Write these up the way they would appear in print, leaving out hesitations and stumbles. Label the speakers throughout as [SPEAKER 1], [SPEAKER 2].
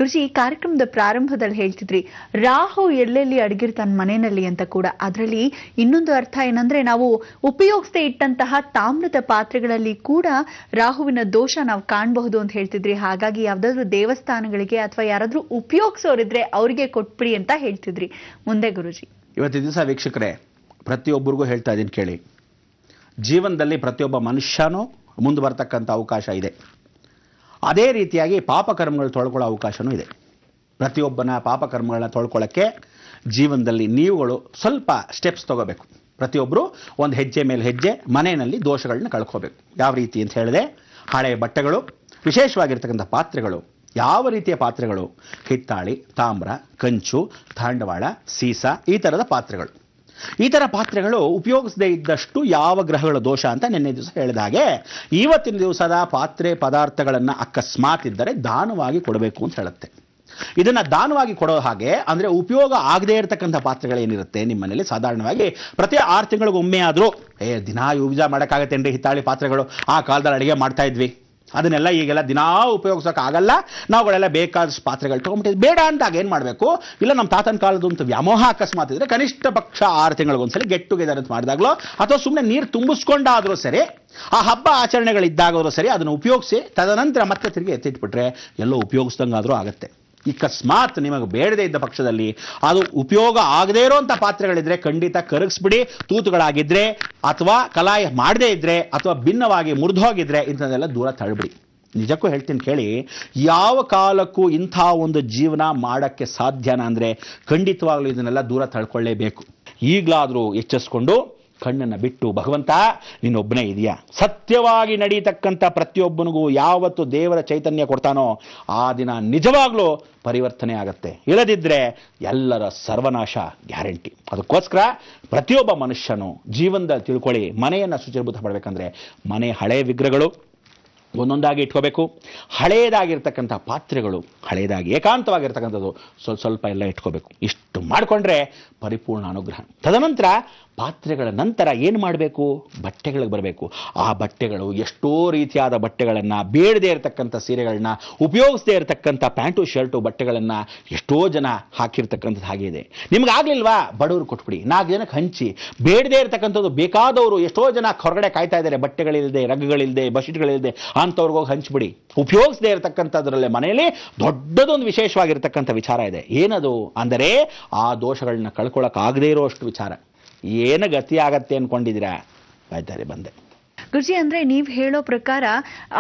[SPEAKER 1] ಗುರುಜಿ, ಈ ಕಾರ್ಯಕ್ರಮದ ಪ್ರಾರಂಭದಲ್ಲಿ ಹೇಳ್ತಿದ್ರಿ ರಾಹು ಎಲ್ಲೆಲ್ಲಿ ಅಡಗಿರ್ತಾನೆ ಮನೆಯಲ್ಲಿ ಅಂತ ಕೂಡ. ಅದರಲ್ಲಿ ಇನ್ನೊಂದು ಅರ್ಥ ಏನಂದ್ರೆ, ನಾವು ಉಪಯೋಗಿಸದೆ ಇಟ್ಟಂತಹ ತಾಮ್ರದ ಪಾತ್ರೆಗಳಲ್ಲಿ ಕೂಡ ರಾಹುವಿನ ದೋಷ ನಾವು ಕಾಣಬಹುದು ಅಂತ ಹೇಳ್ತಿದ್ರಿ. ಹಾಗಾಗಿ ಯಾವ್ದಾದ್ರು ದೇವಸ್ಥಾನಗಳಿಗೆ ಅಥವಾ ಯಾರಾದ್ರೂ ಉಪಯೋಗಿಸೋರಿದ್ರೆ ಅವರಿಗೆ ಕೊಟ್ಬಿಡಿ ಅಂತ ಹೇಳ್ತಿದ್ರಿ. ಮುಂದೆ ಗುರುಜಿ,
[SPEAKER 2] ಇವತ್ತಿನ ದಿವಸ ವೀಕ್ಷಕರೇ, ಪ್ರತಿಯೊಬ್ಬರಿಗೂ ಹೇಳ್ತಾ ಇದ್ದೀನಿ ಕೇಳಿ. ಜೀವನದಲ್ಲಿ ಪ್ರತಿಯೊಬ್ಬ ಮನುಷ್ಯನೂ ಮುಂದೆ ಬರ್ತಕ್ಕಂಥ ಅವಕಾಶ ಇದೆ. ಅದೇ ರೀತಿಯಾಗಿ ಪಾಪಕರ್ಮಗಳು ತೊಳ್ಕೊಳ್ಳೋ ಅವಕಾಶವೂ ಇದೆ. ಪ್ರತಿಯೊಬ್ಬನ ಪಾಪಕರ್ಮಗಳನ್ನ ತೊಳ್ಕೊಳ್ಳೋಕ್ಕೆ ಜೀವನದಲ್ಲಿ ನೀವುಗಳು ಸ್ವಲ್ಪ ಸ್ಟೆಪ್ಸ್ ತೊಗೋಬೇಕು. ಪ್ರತಿಯೊಬ್ಬರು ಒಂದು ಹೆಜ್ಜೆ ಮೇಲೆ ಹೆಜ್ಜೆ ಮನೆಯಲ್ಲಿ ದೋಷಗಳನ್ನ ಕಳ್ಕೋಬೇಕು. ಯಾವ ರೀತಿ ಅಂತ ಹೇಳಿದೆ, ಹಳೆಯ ಬಟ್ಟೆಗಳು, ವಿಶೇಷವಾಗಿರ್ತಕ್ಕಂಥ ಪಾತ್ರೆಗಳು, ಯಾವ ರೀತಿಯ ಪಾತ್ರೆಗಳು, ಹಿತ್ತಾಳಿ, ತಾಮ್ರ, ಕಂಚು, ದಾಂಡವಾಳ, ಸೀಸ, ಈ ಥರದ ಪಾತ್ರೆಗಳು. ಈ ಥರ ಪಾತ್ರೆಗಳು ಉಪಯೋಗಿಸದೇ ಇದ್ದಷ್ಟು ಯಾವ ಗ್ರಹಗಳ ದೋಷ ಅಂತ ನಿನ್ನೆ ದಿವಸ ಹೇಳಿದ ಹಾಗೆ, ಇವತ್ತಿನ ದಿವಸದ ಪಾತ್ರೆ ಪದಾರ್ಥಗಳನ್ನು ಅಕಸ್ಮಾತ್ ಇದ್ದರೆ ದಾನವಾಗಿ ಕೊಡಬೇಕು ಅಂತ ಹೇಳುತ್ತೆ. ಇದನ್ನು ದಾನವಾಗಿ ಕೊಡೋ ಹಾಗೆ ಅಂದರೆ, ಉಪಯೋಗ ಆಗದೇ ಇರತಕ್ಕಂಥ ಪಾತ್ರೆಗಳೇನಿರುತ್ತೆ ನಿಮ್ಮ ಮನೇಲಿ, ಸಾಧಾರಣವಾಗಿ ಪ್ರತಿ 6 ತಿಂಗಳಿಗೊಮ್ಮೆ ಆದರೂ ದಿನಾ ಯೂಸ್ ಮಾಡೋಕ್ಕಾಗತ್ತೇನ್ರಿ ಹಿತ್ತಾಳಿ ಪಾತ್ರೆಗಳು, ಆ ಕಾಲದಲ್ಲಿ ಅಡುಗೆ ಮಾಡ್ತಾ ಇದ್ವಿ, ಅದನ್ನೆಲ್ಲ ಈಗೆಲ್ಲ ದಿನಾ ಉಪಯೋಗಿಸೋಕ್ಕಾಗಲ್ಲ, ನಾವುಗಳೆಲ್ಲ ಬೇಕಾದಷ್ಟು ಪಾತ್ರೆಗಳು ತೊಗೊಂಬಿಟ್ಟಿದ್ವಿ, ಬೇಡ ಅಂದಾಗ ಏನು ಮಾಡಬೇಕು, ಇಲ್ಲ ನಮ್ಮ ತಾತನ ಕಾಲದಂತ ವ್ಯಾಮೋಹ ಅಕಸ್ಮಾತ್ ಇದ್ದರೆ ಕನಿಷ್ಠ ಪಕ್ಷ 6 ತಿಂಗಳಿಗೊಂದ್ಸಲಿ ಗೆಟ್ ಟುಗೆದರ್ ಅಂತ ಮಾಡಿದಾಗಲೋ ಅಥವಾ ಸುಮ್ಮನೆ ನೀರು ತುಂಬಿಸ್ಕೊಂಡಾದರೂ ಸರಿ, ಆ ಹಬ್ಬ ಆಚರಣೆಗಳಿದ್ದಾಗಾದರೂ ಸರಿ ಅದನ್ನು ಉಪಯೋಗಿಸಿ ತದನಂತರ ಮತ್ತೆ ತಿರುಗಿ ಎತ್ತಿಟ್ಬಿಟ್ರೆ ಎಲ್ಲೋ ಉಪಯೋಗಿಸ್ದಂಗಾದರೂ ಆಗುತ್ತೆ. ಅಕಸ್ಮಾತ್ ನಿಮಗೆ ಬೇಡದೇ ಇದ್ದ ಪಕ್ಷದಲ್ಲಿ ಅದು ಉಪಯೋಗ ಆಗದೇ ಇರೋಂಥ ಪಾತ್ರೆಗಳಿದ್ರೆ ಖಂಡಿತ ಕರಗಿಸ್ಬಿಡಿ. ತೂತುಗಳಾಗಿದ್ದರೆ ಅಥವಾ ಕಲಾಯ ಮಾಡದೇ ಇದ್ದರೆ ಅಥವಾ ಭಿನ್ನವಾಗಿ ಮುರಿದೋಗಿದ್ರೆ ಇಂಥದ್ದೆಲ್ಲ ದೂರ ತಳ್ಳಿಬಿಡಿ. ನಿಜಕ್ಕೂ ಹೇಳ್ತೀನಿ ಕೇಳಿ, ಯಾವ ಕಾಲಕ್ಕೂ ಇಂಥ ಒಂದು ಜೀವನ ಮಾಡೋಕ್ಕೆ ಸಾಧ್ಯನಾ ಅಂದರೆ ಖಂಡಿತವಾಗ್ಲೂ ಇದನ್ನೆಲ್ಲ ದೂರ ತಳ್ಕೊಳ್ಳೇಬೇಕು. ಈಗಲಾದರೂ ಎಚ್ಚರಿಸ್ಕೊಂಡು ಕಣ್ಣನ್ನು ಬಿಟ್ಟು, ಭಗವಂತ ನೀನೊಬ್ಬನೇ ಇದೆಯಾ, ಸತ್ಯವಾಗಿ ನಡೀತಕ್ಕಂಥ ಪ್ರತಿಯೊಬ್ಬನಿಗೂ ಯಾವತ್ತು ದೇವರ ಚೈತನ್ಯ ಕೊಡ್ತಾನೋ ಆ ದಿನ ನಿಜವಾಗ್ಲೂ ಪರಿವರ್ತನೆ ಆಗತ್ತೆ. ಇಲ್ಲದಿದ್ದರೆ ಎಲ್ಲರ ಸರ್ವನಾಶ ಗ್ಯಾರಂಟಿ. ಅದಕ್ಕೋಸ್ಕರ ಪ್ರತಿಯೊಬ್ಬ ಮನುಷ್ಯನು ಜೀವನದಲ್ಲಿ ತಿಳ್ಕೊಳ್ಳಿ, ಮನೆಯನ್ನು ಶುಚಿರ್ಭೂತ ಮಾಡಬೇಕಂದ್ರೆ ಮನೆ ಹಳೆಯ ವಿಗ್ರಹಗಳು ಒಂದೊಂದಾಗಿ ಇಟ್ಕೋಬೇಕು. ಹಳೆಯದಾಗಿರ್ತಕ್ಕಂಥ ಪಾತ್ರೆಗಳು, ಹಳೆಯದಾಗಿ ಏಕಾಂತವಾಗಿರ್ತಕ್ಕಂಥದ್ದು ಸ್ವಲ್ಪ ಎಲ್ಲ ಇಟ್ಕೋಬೇಕು. ಇಷ್ಟು ಮಾಡಿಕೊಂಡ್ರೆ ಪರಿಪೂರ್ಣ ಅನುಗ್ರಹ. ತದನಂತರ ಪಾತ್ರೆಗಳ ನಂತರ ಏನು ಮಾಡಬೇಕು, ಬಟ್ಟೆಗಳಿಗೆ ಬರಬೇಕು. ಆ ಬಟ್ಟೆಗಳು ಎಷ್ಟೋ ರೀತಿಯಾದ ಬಟ್ಟೆಗಳನ್ನು, ಬೇಡದೇ ಇರತಕ್ಕಂಥ ಸೀರೆಗಳನ್ನ, ಉಪಯೋಗಿಸದೇ ಇರತಕ್ಕಂಥ ಪ್ಯಾಂಟು ಶರ್ಟು ಬಟ್ಟೆಗಳನ್ನು ಎಷ್ಟೋ ಜನ ಹಾಕಿರ್ತಕ್ಕಂಥದ್ದು ಹಾಗೆ ಇದೆ. ನಿಮ್ಗಾಗಲಿಲ್ವಾ, ಬಡವರು ಕೊಟ್ಬಿಡಿ, 4 ಜನಕ್ಕೆ ಹಂಚಿ. ಬೇಡದೇ ಇರತಕ್ಕಂಥದ್ದು ಬೇಕಾದವರು ಎಷ್ಟೋ ಜನ ಹೊರಗಡೆ ಕಾಯ್ತಾ ಇದ್ದಾರೆ, ಬಟ್ಟೆಗಳಿಲ್ಲದೆ, ರಗ್ಗಳಿಲ್ಲದೆ, ಬಶೀಟ್ಗಳಿಲ್ಲದೆ, ಅಂಥವ್ರಿಗೋಗಿ ಹಂಚ್ಬಿಡಿ. ಉಪಯೋಗಿಸದೇ ಇರತಕ್ಕಂಥದ್ರಲ್ಲೇ ಮನೆಯಲ್ಲಿ ದೊಡ್ಡದೊಂದು ವಿಶೇಷವಾಗಿರ್ತಕ್ಕಂಥ ವಿಚಾರ ಇದೆ. ಏನದು ಅಂದರೆ, ಆ ದೋಷಗಳನ್ನ ಕಳ್ಕೊಳ್ಳೋಕ್ಕಾಗದೇ ಇರೋಷ್ಟು ವಿಚಾರ. ಏನು ಗತಿ ಆಗತ್ತೆ ಅನ್ಕೊಂಡಿದ್ದೀರಾ? ಆಯ್ತಾರೆ ಬಂದೆ.
[SPEAKER 1] ಗುರುಜಿ, ಅಂದ್ರೆ ನೀವು ಹೇಳೋ ಪ್ರಕಾರ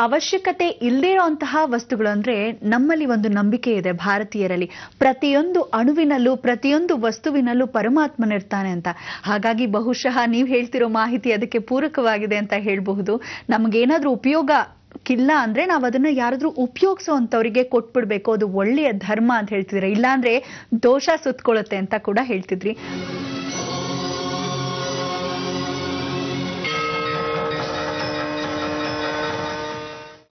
[SPEAKER 1] ಅವಶ್ಯಕತೆ ಇಲ್ಲದೇ ಇರೋಂತಹ ವಸ್ತುಗಳು, ಅಂದ್ರೆ ನಮ್ಮಲ್ಲಿ ಒಂದು ನಂಬಿಕೆ ಇದೆ ಭಾರತೀಯರಲ್ಲಿ, ಪ್ರತಿಯೊಂದು ಅಣುವಿನಲ್ಲೂ ಪ್ರತಿಯೊಂದು ವಸ್ತುವಿನಲ್ಲೂ ಪರಮಾತ್ಮನಿರ್ತಾನೆ ಅಂತ. ಹಾಗಾಗಿ ಬಹುಶಃ ನೀವು ಹೇಳ್ತಿರೋ ಮಾಹಿತಿ ಅದಕ್ಕೆ ಪೂರಕವಾಗಿದೆ ಅಂತ ಹೇಳಬಹುದು. ನಮಗೇನಾದ್ರೂ ಉಪಯೋಗ ಇಲ್ಲ ಅಂದ್ರೆ ನಾವು ಅದನ್ನ ಯಾರಾದ್ರೂ ಉಪಯೋಗಿಸೋ ಅಂತವ್ರಿಗೆ ಕೊಟ್ಬಿಡ್ಬೇಕು, ಅದು ಒಳ್ಳೆಯ ಧರ್ಮ ಅಂತ ಹೇಳ್ತಿದ್ರೆ, ಇಲ್ಲಾಂದ್ರೆ ದೋಷ ಸುತ್ಕೊಳ್ಳುತ್ತೆ ಅಂತ ಕೂಡ ಹೇಳ್ತಿದ್ರಿ.